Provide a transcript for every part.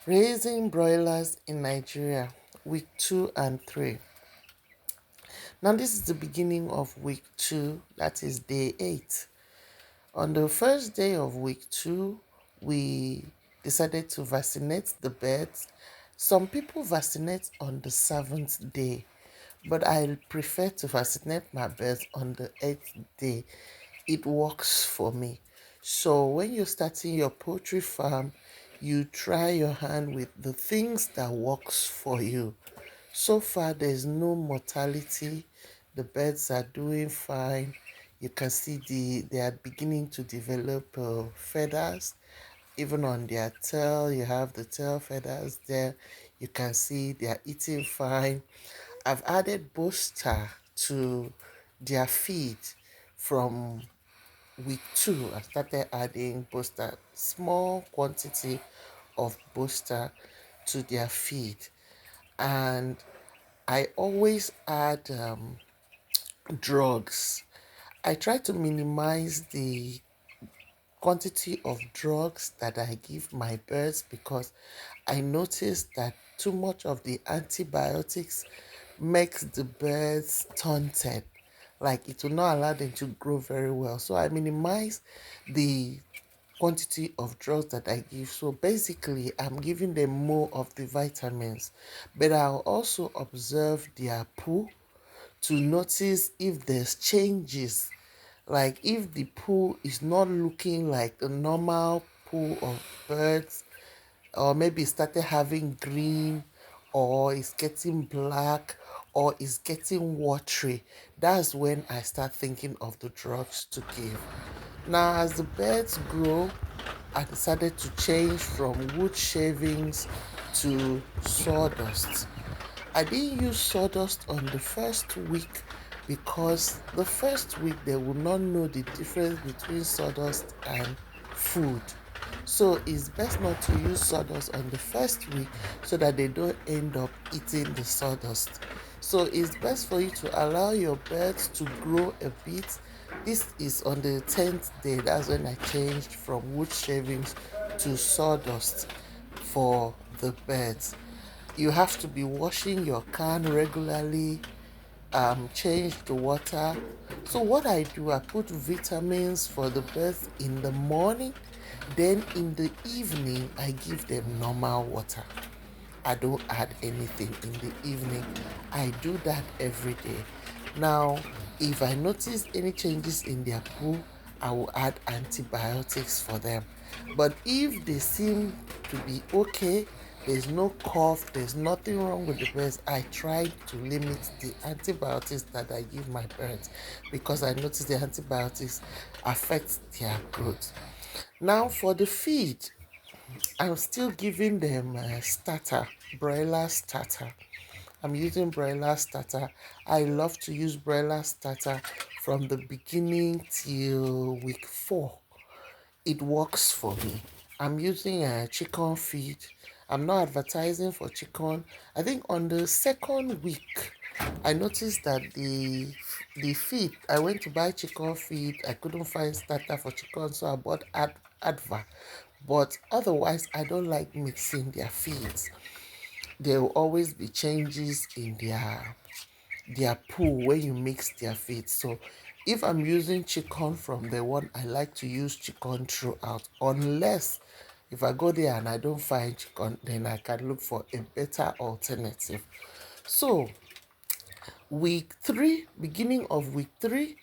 Raising broilers in Nigeria, week 2 and 3. Now, this is the beginning of week 2, that is day 8. On the first day of week 2, we decided to vaccinate the birds. Some people vaccinate on the 7th day, but I prefer to vaccinate my birds on the 8th day. It works for me. So when you're starting your poultry farm, you try your hand with the things that works for you. So far, there's no mortality. The birds are doing fine. You can see they are beginning to develop feathers. Even on their tail, you have the tail feathers there. You can see they are eating fine. I've added booster to their feed from week 2. I started adding booster, small quantity of booster to their feed. And I always add drugs. I try to minimize the quantity of drugs that I give my birds because I notice that too much of the antibiotics makes the birds stunted. Like it will not allow them to grow very well. So I minimize the quantity of drugs that I give. So basically, I'm giving them more of the vitamins, but I'll also observe their poo to notice if there's changes, like if the poo is not looking like the normal poo of birds, or maybe it started having green, or it's getting black, or it's getting watery. That's when I start thinking of the drugs to give. Now, as the birds grow, I decided to change from wood shavings to sawdust. I didn't use sawdust on the first week because the first week they will not know the difference between sawdust and food. So it's best not to use sawdust on the first week so that they don't end up eating the sawdust. So it's best for you to allow your birds to grow a bit. This is on the 10th day. That's when I changed from wood shavings to sawdust for the birds. You have to be washing your can regularly, change the water. So what I do, I put vitamins for the birds in the morning, then in the evening I give them normal water. I don't add anything in the evening. I do that every day. Now, if I notice any changes in their poo, I will add antibiotics for them. But if they seem to be okay, there's no cough, there's nothing wrong with the birds, I try to limit the antibiotics that I give my birds because I notice the antibiotics affect their growth. Now, for the feed, I'm still giving them starter, broiler starter. I'm using broiler starter. I love to use broiler starter from the beginning till week 4. It works for me. I'm using a chicken feed. I'm not advertising for chicken. I think on the second week, I noticed that the feed, I went to buy chicken feed. I couldn't find starter for chicken, so I bought adva. But otherwise, I don't like mixing their feeds. There will always be changes in their pool when you mix their feed. So if I'm using chicken from the one, I like to use chicken throughout. Unless if I go there and I don't find chicken, then I can look for a better alternative. So week 3, beginning of week 3,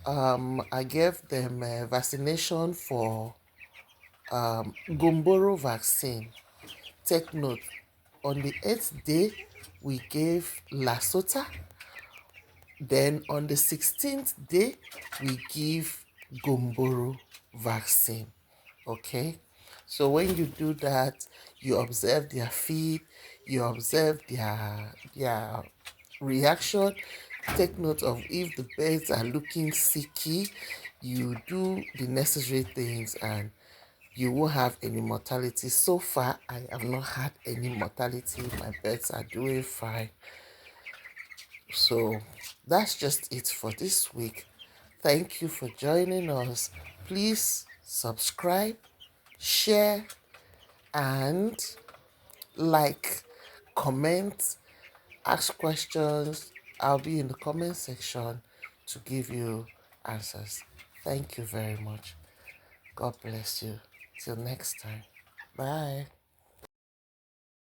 I gave them a vaccination for Gumboro vaccine. Take note, on the 8th day, we gave Lasota. Then on the 16th day, we give Gumboro vaccine. Okay? So when you do that, you observe their feed, you observe their reaction. Take note of if the birds are looking sicky, you do the necessary things and you won't have any mortality. So far, I have not had any mortality. My birds are doing fine. So that's just it for this week. Thank you for joining us. Please subscribe, share, and like, comment, ask questions. I'll be in the comment section to give you answers. Thank you very much. God bless you. Till next time. Bye.